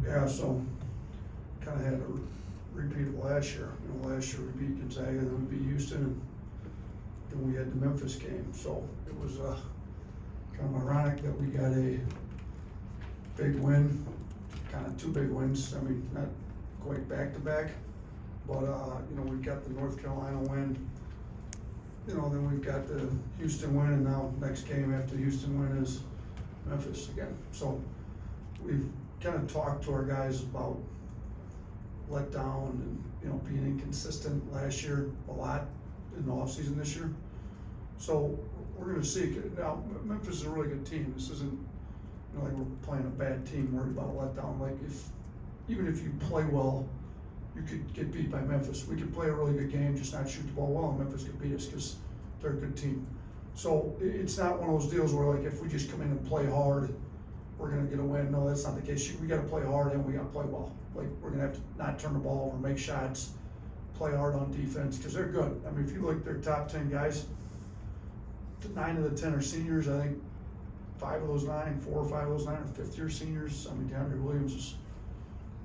Yeah, so kind of had a repeat of last year. Last year we beat Gonzaga, then we beat Houston, and then we had the Memphis game. So it was kind of ironic that we got a big win, kind of two big wins. I mean, not quite back to back, but we got the North Carolina win. Then we've got the Houston win, and now next game after the Houston win is Memphis again. So we've kind of talked to our guys about letdown and being inconsistent last year a lot in the offseason this year. So we're going to see. Now Memphis is a really good team. This isn't like we're playing a bad team worried about a letdown. Like even if you play well, you could get beat by Memphis. We could play a really good game, just not shoot the ball well, and Memphis could beat us because they're a good team. So it's not one of those deals where like if we just come in and play hard, we're going to get a win. No, that's not the case. We got to play hard and we got to play well. Like we're going to have to not turn the ball over, make shots, play hard on defense because they're good. I mean, if you look at their top 10 guys, 9 of the 10 are seniors. I think 4 or 5 of those 9 are fifth-year seniors. I mean, DeAndre Williams is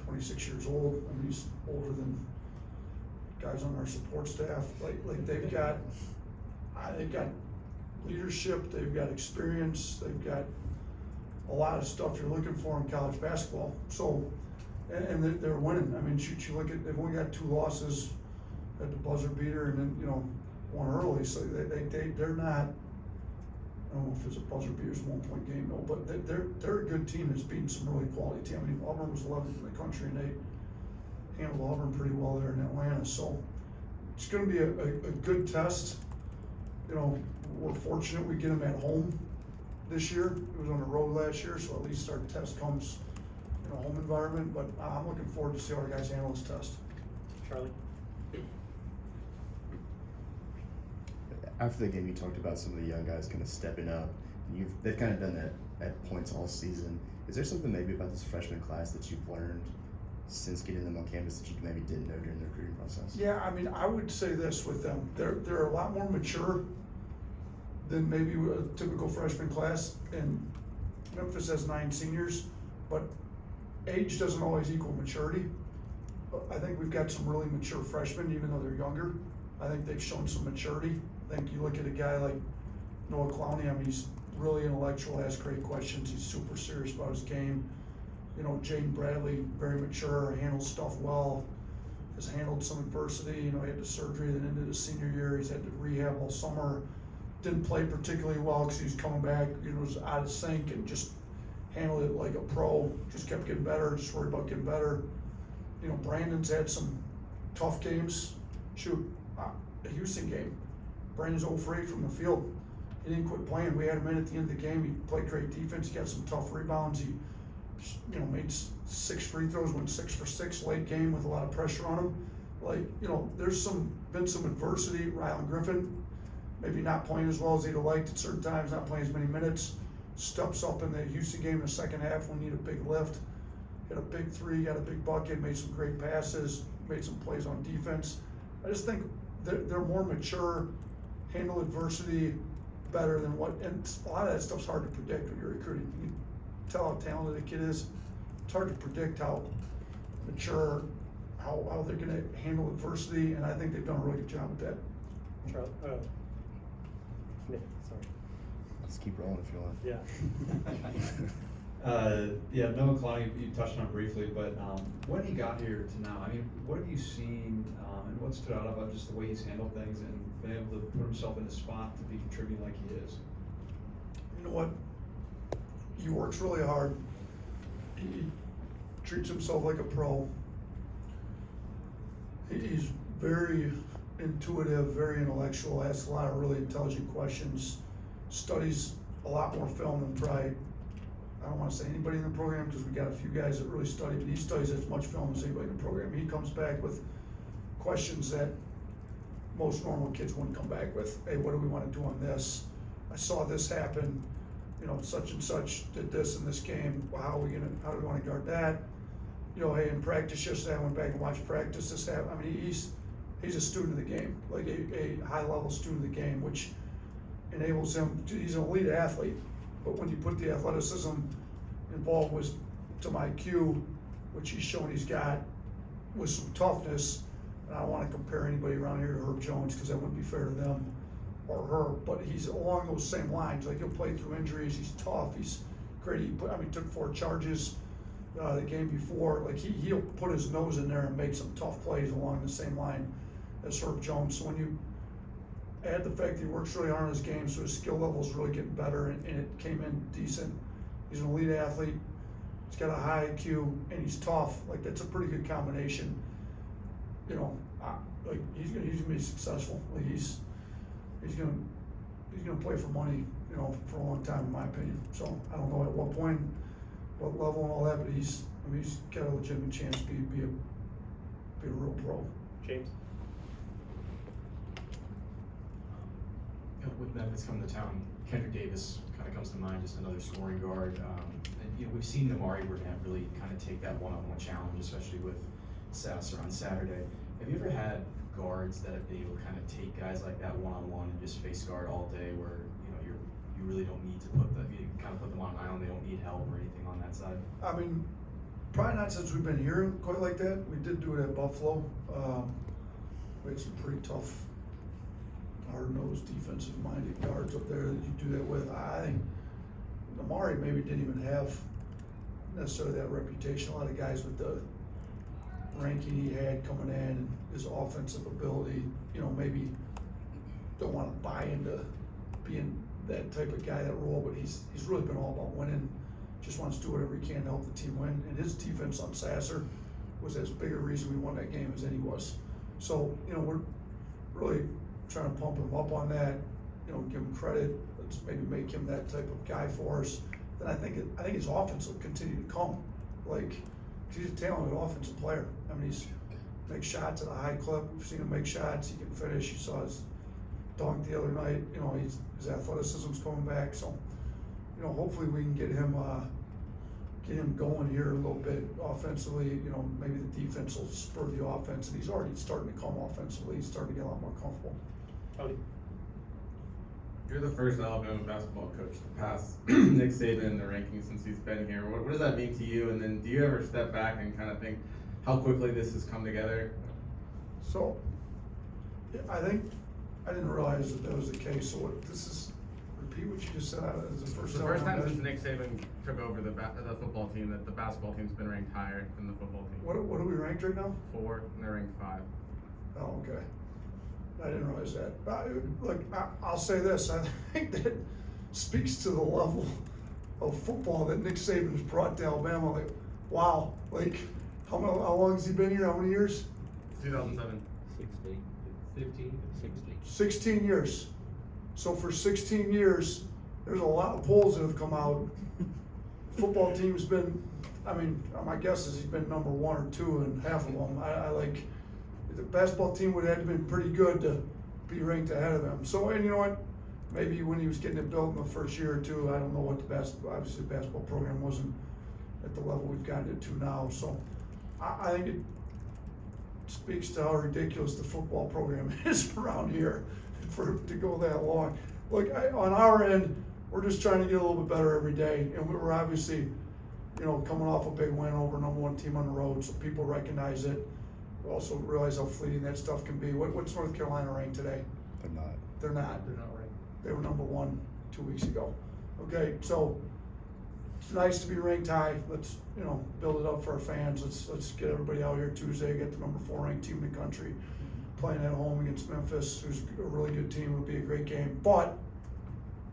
26 years old. I mean, he's older than guys on our support staff. Like they've got leadership, they've got experience, they've got a lot of stuff you're looking for in college basketball. So, and they're winning. I mean, you look at, they've only got 2 losses at the buzzer beater, and then one early. So they're not. I don't know if it's a buzzer beater, it's a 1-point game, no, but they're a good team that's beaten some really quality team. I mean, Auburn was 11th in the country, and they handled Auburn pretty well there in Atlanta. So it's going to be a good test. We're fortunate we get them at home this year. It was on the road last year, so at least our test comes in a home environment. But I'm looking forward to see how our guys handle this test. Charlie? After the game, you talked about some of the young guys kind of stepping up. They've kind of done that at points all season. Is there something maybe about this freshman class that you've learned since getting them on campus that you maybe didn't know during the recruiting process? Yeah, I mean, I would say this with them. They're a lot more mature than maybe a typical freshman class. And Memphis has 9 seniors, but age doesn't always equal maturity. I think we've got some really mature freshmen, even though they're younger. I think they've shown some maturity. I think you look at a guy like Noah Clowney, I mean, he's really intellectual, asks great questions, he's super serious about his game. Jaden Bradley, very mature, handles stuff well, has handled some adversity. He had the surgery that ended his senior year, he's had to rehab all summer. Didn't play particularly well because he was coming back, was out of sync and just handled it like a pro, just kept getting better, just worried about getting better. Brandon's had some tough games. The Houston game, Brandon's 0 for 8 from the field. He didn't quit playing. We had him in at the end of the game. He played great defense. He got some tough rebounds. He, made 6 free throws, went 6 for 6 late game with a lot of pressure on him. There's been some adversity. Rylan Griffin, maybe not playing as well as he'd have liked at certain times, not playing as many minutes. Steps up in the Houston game in the second half when we need a big lift. Hit a big 3, got a big bucket, made some great passes, made some plays on defense. I just think they're more mature, handle adversity better than and a lot of that stuff's hard to predict when you're recruiting. You can tell how talented a kid is. It's hard to predict how mature, how they're going to handle adversity, and I think they've done a really good job with that. Charlie? Nick, sorry. Let's keep rolling if you want. Yeah. Noah Clowney, you touched on it briefly, but when he got here to now, I mean, what have you seen and what stood out about just the way he's handled things and been able to put himself in a spot to be contributing like he is? You know what? He works really hard. He treats himself like a pro. He's very intuitive, very intellectual, asks a lot of really intelligent questions, studies a lot more film than probably, I don't want to say anybody in the program because we got a few guys that really study, but he studies as much film as anybody in the program. He comes back with questions that most normal kids wouldn't come back with. Hey, what do we want to do on this? I saw this happen, such and such did this in this game. Well, how do we want to guard that? Hey, in practice yesterday, I went back and watched practice. This happened. I mean, he's a student of the game, like a high-level student of the game, which enables him he's an elite athlete, but when you put the athleticism involved with some IQ, which he's shown he's got with some toughness. And I don't wanna compare anybody around here to Herb Jones, cause that wouldn't be fair to them or her, but he's along those same lines. Like, he'll play through injuries, he's tough, he's great. He took 4 charges the game before. Like, he'll put his nose in there and make some tough plays along the same line as Herb Jones. So when you add the fact that he works really hard on his game, so his skill level is really getting better, and it came in decent. He's an elite athlete, he's got a high IQ, and he's tough. Like, that's a pretty good combination. You know, like, he's gonna be successful. Like, he's gonna play for money, you know, for a long time, in my opinion. So I don't know at what point, what level and all that, but he's got a legitimate chance to be a real pro. James? With Memphis coming to town, Kendrick Davis kind of comes to mind, just another scoring guard. And we've seen Namari Burnett really kind of take that one-on-one challenge, especially with Sasser on Saturday. Have you ever had guards that have been able to kind of take guys like that one-on-one and just face guard all day, where you really don't need to you kind of put them on an island, they don't need help or anything on that side? I mean, probably not since we've been here quite like that. We did do it at Buffalo. We had some pretty tough, hard-nosed, defensive-minded guards up there that you do that with. I think Namari maybe didn't even have necessarily that reputation. A lot of guys with the ranking he had coming in and his offensive ability, maybe don't want to buy into being that type of guy, that role, but he's really been all about winning. Just wants to do whatever he can to help the team win. And his defense on Sasser was as big a reason we won that game as any was. So, we're really trying to pump him up on that, give him credit. Let's maybe make him that type of guy for us. Then I think his offense will continue to come. Like, he's a talented offensive player. I mean, he's makes shots at a high clip. We've seen him make shots. He can finish. You saw his dunk the other night. His athleticism's coming back. So, hopefully we can get him going here a little bit offensively. Maybe the defense will spur the offense, and he's already starting to come offensively. He's starting to get a lot more comfortable. Cody? You're the first Alabama basketball coach to pass Nick Saban in the rankings since he's been here. What does that mean to you? And then do you ever step back and kind of think how quickly this has come together? So, I think I didn't realize that was the case. So repeat what you just said. This is the first The time. first time since Nick Saban took over the football team that the basketball team's been ranked higher than the football team. What are we ranked right now? 4, and they're ranked 5. Oh, okay. I didn't realize that. I'll say this. I think that speaks to the level of football that Nick Saban's brought to Alabama. Like, wow. Like, how long has he been here? How many years? 2007. 16 years. So for 16 years, there's a lot of polls that have come out. Football team's been, my guess is he's been number 1 or 2 in half of them. The basketball team would have been pretty good to be ranked ahead of him. So, and you know what? Maybe when he was getting it built in the first year or two, I don't know what obviously the basketball program wasn't at the level we've gotten it to now. So I think it speaks to how ridiculous the football program is around here to go that long. Look, on our end, we're just trying to get a little bit better every day. And we're obviously, coming off a big win over number 1 team on the road, so people recognize it. We also realize how fleeting that stuff can be. What's North Carolina ranked today? They're not. They're not. They're not ranked. They were number 1 2 weeks ago. Okay, so it's nice to be ranked high. Let's build it up for our fans. Let's get everybody out here Tuesday. Get the number 4 ranked team in the country playing at home against Memphis, who's a really good team. It'll be a great game. But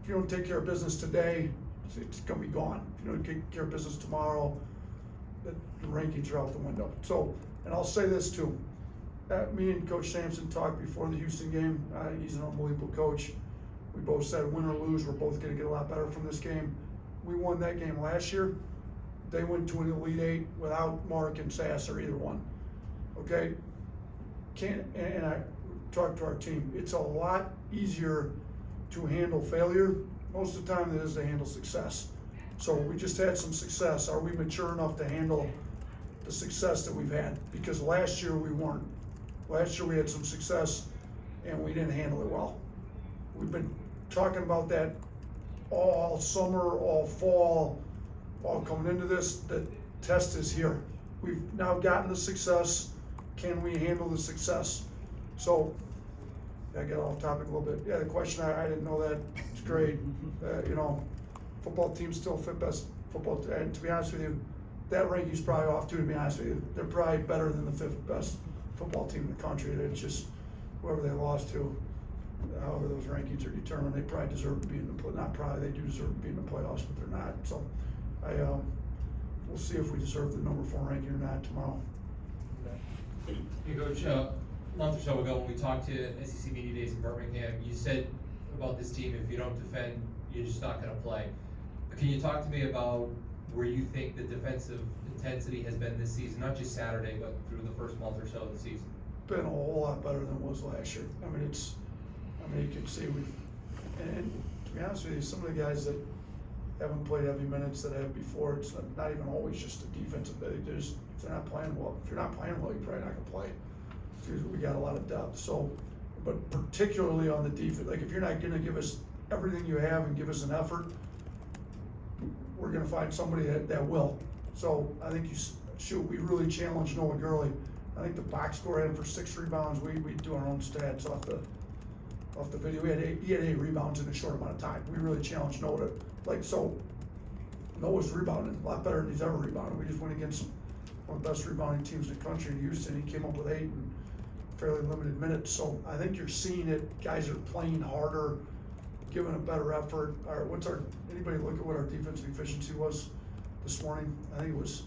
if you don't take care of business today, it's gonna be gone. If you don't take care of business tomorrow, the rankings are out the window. So. And I'll say this too, me and Coach Sampson talked before the Houston game. He's an unbelievable coach. We both said win or lose, we're both gonna get a lot better from this game. We won that game last year. They went to an Elite 8 without Mark and Sasser, either one. Okay? And I talked to our team, it's a lot easier to handle failure most of the time than it is to handle success. So we just had some success. Are we mature enough to handle the success that we've had? Because last year we weren't. Last year we had some success and we didn't handle it well. We've been talking about that all summer, all fall, all coming into this. The test is here. we've now gotten the success. Can we handle the success? So, I got off topic a little bit. Yeah, the question, I didn't know that. It's great. You know, football teams still fit best football, and to be honest with you, that ranking's probably off too, to be honest with you. They're probably better than the 5th best football team in the country. It's just whoever they lost to, however those rankings are determined, they probably deserve to be in the, not probably, they do deserve to be in the playoffs, but they're not. So, we'll see if we deserve the number 4 ranking or not tomorrow. Hey, Coach, a month or so ago, when we talked to SEC Media Days in Birmingham, you said about this team, if you don't defend, you're just not gonna play. Can you talk to me about where you think the defensive intensity has been this season, not just Saturday, but through the first month or so of the season? Been a whole lot better than it was last year. I mean, you can see and to be honest with you, some of the guys that haven't played heavy minutes that have before, it's not even always just the defensive. If they're not playing well, if you're not playing well, you're probably not gonna play. We got a lot of depth. So, but particularly on the defense, like if you're not gonna give us everything you have and give us an effort, we're gonna find somebody that will. So I think we really challenged Noah Gurley. I think the box score had him for 6 rebounds. We do our own stats off the video. He had 8 rebounds in a short amount of time. We really challenged Noah so Noah's rebounding a lot better than he's ever rebounded. We just went against one of the best rebounding teams in the country in Houston. He came up with 8 in fairly limited minutes. So I think you're seeing it. Guys are playing harder, giving a better effort. Anybody look at what our defensive efficiency was this morning? I think it was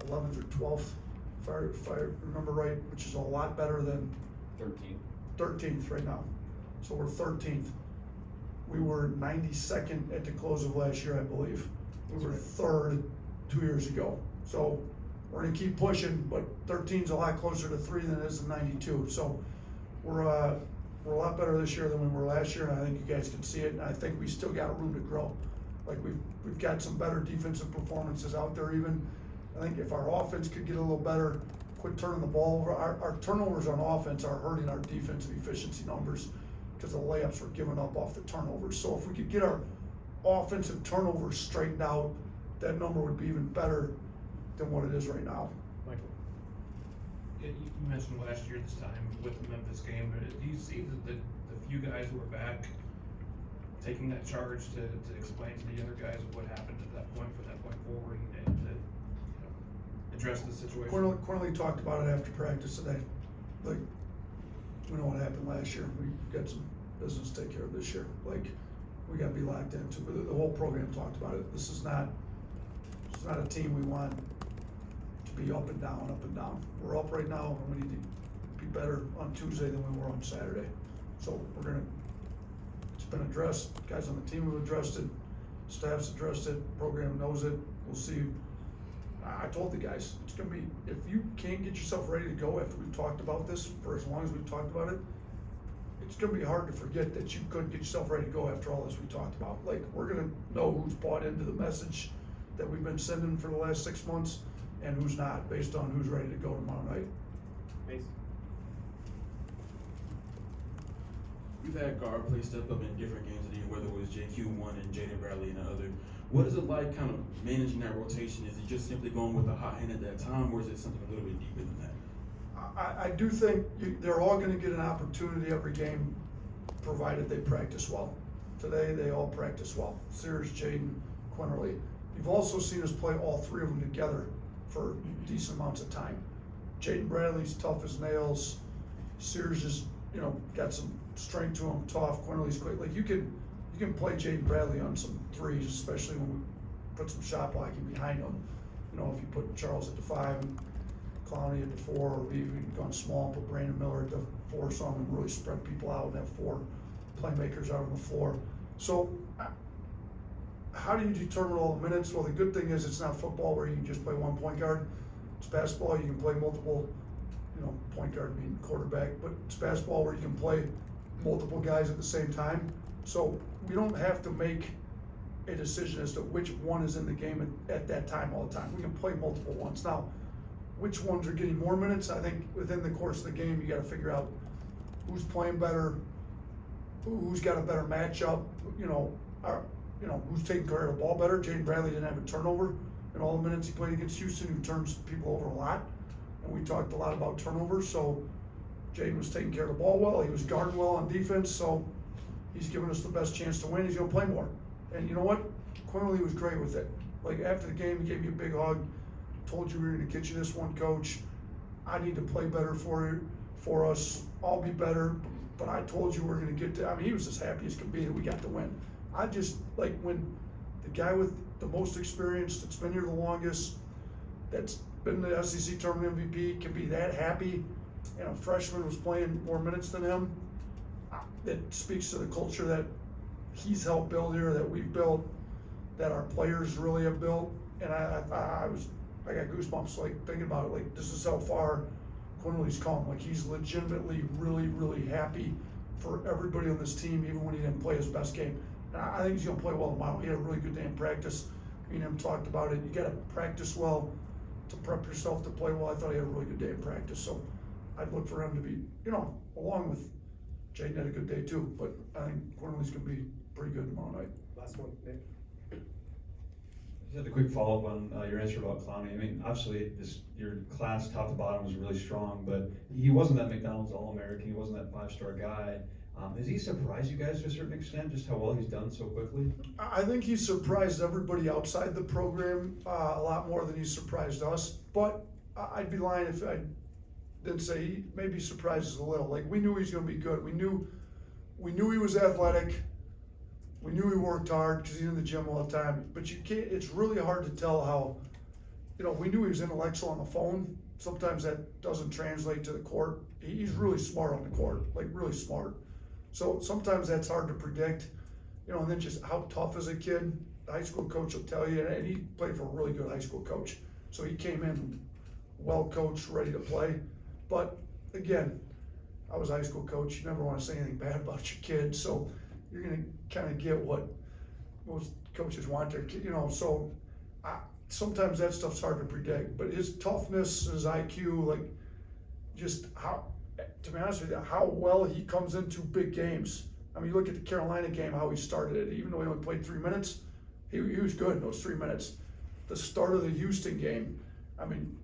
11th or 12th, if I remember right, which is a lot better than 13th right now. So we're 13th. We were 92nd at the close of last year, I believe. We were 3rd 2 years ago. So we're gonna keep pushing, but 13's a lot closer to 3 than it is to 92. So we're a lot better this year than we were last year, and I think you guys can see it, and I think we still got room to grow. Like we've got some better defensive performances out there even. I think if our offense could get a little better, quit turning the ball over. Our turnovers on offense are hurting our defensive efficiency numbers because the layups we're giving up off the turnovers. So if we could get our offensive turnovers straightened out, that number would be even better than what it is right now. Michael? Yeah, you mentioned last year this time with the Memphis game, but do you see the few guys who are back taking that charge to explain to the other guys what happened at that point from that point forward and to address the situation? Cornelly talked about it after practice today. Like, we know what happened last year. We got some business to take care of this year. Like, we gotta be locked into, but the whole program talked about it. This is not a team we want to be up and down, up and down. We're up right now, and we need to be better on Tuesday than we were on Saturday. So it's been addressed. Guys on the team have addressed it. Staff's addressed it. Program knows it. We'll see. I told the guys, it's gonna be, if you can't get yourself ready to go after we've talked about this for as long as we've talked about it, it's gonna be hard to forget that you couldn't get yourself ready to go after all this we talked about. Like, we're gonna know who's bought into the message that we've been sending for the last 6 months and who's not, based on who's ready to go tomorrow night. Mace? We've had guard play step up in different games of the year, whether it was JQ1 and Jaden Bradley and the other. What is it like kind of managing that rotation? Is it just simply going with the hot hand at that time, or is it something a little bit deeper than that? I do think they're all gonna get an opportunity every game, provided they practice well. Today, they all practice well. Sears, Jaden, Quinterly. You've also seen us play all 3 of them together for decent amounts of time. Jaden Bradley's tough as nails. Sears is, got some strength to him, tough. Quinterly's quick. Like, you can play Jaden Bradley on some 3s, especially when we put some shot blocking behind him. If you put Charles at the 5 and Clowney at the 4, or we've even gone small and put Brandon Miller at the 4 some and really spread people out and have 4 playmakers out on the floor. So how do you determine all the minutes? Well, the good thing is it's not football where you can just play one point guard. It's basketball, you can play multiple, point guard being quarterback, but it's basketball where you can play multiple guys at the same time. So we don't have to make a decision as to which one is in the game at that time all the time. We can play multiple ones. Now, which ones are getting more minutes? I think within the course of the game, you gotta figure out who's playing better, who's got a better matchup, who's taking care of the ball better. Jaden Bradley didn't have a turnover in all the minutes he played against Houston, who turns people over a lot. And we talked a lot about turnovers, so Jaden was taking care of the ball well, he was guarding well on defense, so he's given us the best chance to win, he's gonna play more. And you know what? Clowney was great with it. Like after the game, he gave me a big hug, told you we were gonna get you this one, coach. I need to play better for us, I'll be better, but I told you we're gonna get to, I mean, he was as happy as could be that we got the win. I just, like when the guy with the most experience, that's been here the longest, that's been the SEC tournament MVP, can be that happy, and a freshman was playing more minutes than him, it speaks to the culture that he's helped build here, that we've built, that our players really have built, and I got goosebumps, like, thinking about it, like, this is how far Quinley's come, like, he's legitimately really, really happy for everybody on this team, even when he didn't play his best game. And I think he's gonna play well tomorrow. He had a really good day in practice. Me and him talked about it. You gotta practice well to prep yourself to play well. I thought he had a really good day in practice, so I'd look for him to be, you know, along with Jaden had a good day too, but I think Quinley's gonna be pretty good tomorrow night. Last one, Nick. Just had a quick follow-up on your answer about Clowney. I mean, obviously, your class, top to bottom, was really strong, but he wasn't that McDonald's All-American. He wasn't that five-star guy. Has he surprised you guys to a certain extent, just how well he's done so quickly? I think he surprised everybody outside the program a lot more than he surprised us, but I'd be lying if I didn't say he maybe surprised us a little. Like, we knew he was gonna be good. We knew he was athletic. We knew he worked hard because he's in the gym all the time, but you can't, it's really hard to tell how, you know, we knew he was intellectual on the phone. Sometimes that doesn't translate to the court. He's really smart on the court, like really smart. So sometimes that's hard to predict, you know, and then just how tough is a kid. The high school coach will tell you, and he played for a really good high school coach. So he came in well coached, ready to play. But again, I was a high school coach. You never want to say anything bad about your kid. So you're going to kind of get what most coaches want their kid, you know. So sometimes that stuff's hard to predict. But his toughness, his IQ, like just how, to be honest with you, how well he comes into big games. I mean, you look at the Carolina game, how he started it. Even though he only played 3 minutes, he was good in those 3 minutes. The start of the Houston game, I mean,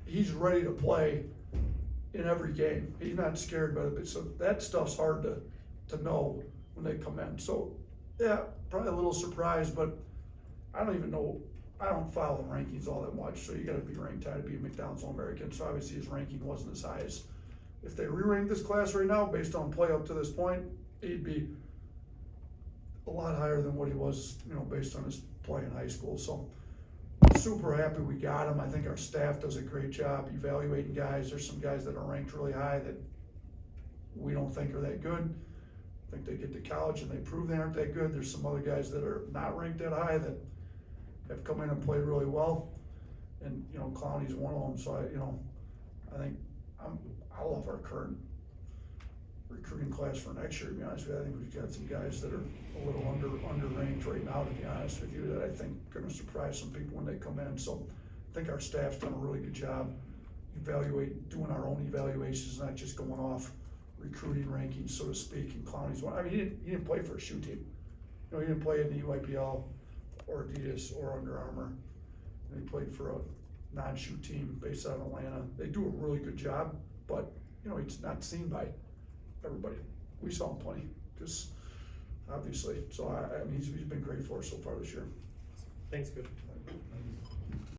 he's ready to play in every game. He's not scared by it. So that stuff's hard to know when they come in. So yeah, probably a little surprised, but I don't even know. I don't follow the rankings all that much. So you got to be ranked high to be a McDonald's All-American. So obviously his ranking wasn't as high as, if they re-ranked this class right now based on play up to this point, he'd be a lot higher than what he was, you know, based on his play in high school. So super happy we got him. I think our staff does a great job evaluating guys. There's some guys that are ranked really high that we don't think are that good. I think they get to college and they prove they aren't that good. There's some other guys that are not ranked that high that have come in and played really well. And, you know, Clowney's one of them. So I think I love our current recruiting class for next year, to be honest with you. I think we've got some guys that are a little underranked right now, to be honest with you, that I think are gonna surprise some people when they come in. So I think our staff's done a really good job doing our own evaluations, not just going off recruiting rankings, so to speak. And Clowney's one. I mean, he didn't play for a shoe team. You know, he didn't play in the UIPL or Adidas or Under Armour. And he played for a non-shoe team based out of Atlanta. They do a really good job, but you know, he's not seen by everybody. We saw him plenty, because obviously. So I mean, he's been great for us so far this year. Thanks, good.